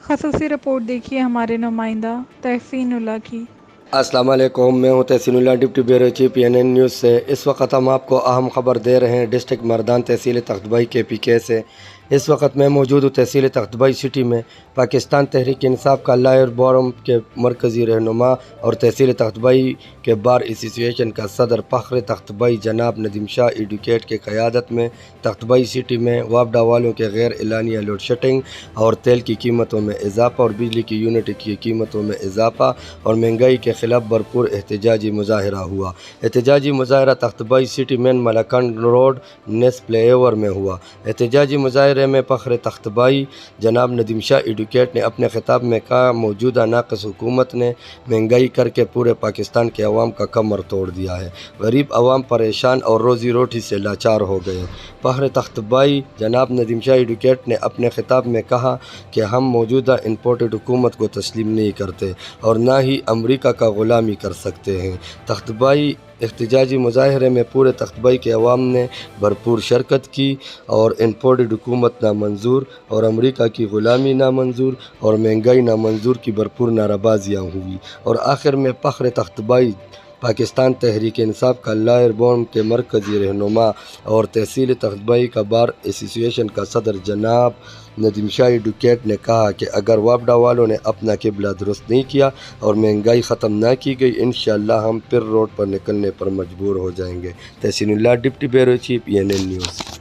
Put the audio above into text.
خصوصی رپورٹ دیکھیے ہمارے نمائندہ تحسین اللہ کی۔ السلام علیکم، میں ہوں Tahseen Ullah, deputy bureau chief PNN news سے۔ اس وقت ہم آپ کو اہم خبر دے رہے ہیں ڈسٹرکٹ مردان تحصیل تختبئی KPK سے۔ اس وقت میں موجود ہوں تحصیل تختبئی سٹی میں۔ پاکستان تحریک انصاف کا لائر فورم کے مرکزی رہنما اور تحصیل تختبئی کے بار ایسوسی ایشن کا صدر فخر تختبئی جناب ندیم شاہ ایڈوکیٹ کی قیادت میں تختبئی سٹی میں وابڈا والوں کے غیر اعلانیہ لوڈ شیڈنگ اور تیل کی قیمتوں میں اضافہ اور بجلی کی یونٹ کی قیمتوں میں اضافہ اور مہنگائی کے خلاف بھرپور احتجاجی مظاہرہ ہوا۔ احتجاجی مظاہرہ تختبئی سٹی مین ملاکنڈ روڈ نیس فلائی اوور میں ہوا۔ احتجاجی مظاہرے میں فخر تختبئی جناب ندیم شاہ ایڈوکیٹ نے اپنے خطاب میں کہا، موجودہ ناقص حکومت نے مہنگائی کر کے پورے پاکستان کے عوام کا کمر توڑ دیا ہے۔ غریب عوام پریشان اور روزی روٹی سے لاچار ہو گئے۔ فخر تختبئی جناب ندیم شاہ ایڈوکیٹ نے اپنے خطاب میں کہا کہ ہم موجودہ امپورٹڈ حکومت کو تسلیم نہیں کرتے اور نہ ہی امریکہ کا غلامی کر سکتے ہیں۔ تختبئی احتجاجی مظاہرے میں پورے تختبئی کے عوام نے بھرپور شرکت کی اور امپورٹڈ حکومت نامنظور اور امریکہ کی غلامی نامنظور اور مہنگائی نامنظور کی بھرپور نعرہ بازیاں ہوئی اور آخر میں فخر تختبئی پاکستان تحریک انصاف کا لائر فورم کے مرکزی رہنما اور تحصیل تختبئی کا بار ایسوسی ایشن کا صدر جناب ندیم شاہ ایڈوکیٹ نے کہا کہ اگر وابڈا والوں نے اپنا قبلہ درست نہیں کیا اور مہنگائی ختم نہ کی گئی، انشاءاللہ ہم پھر روڈ پر نکلنے پر مجبور ہو جائیں گے۔ Tahseen Ullah, deputy bureau chief PNN news.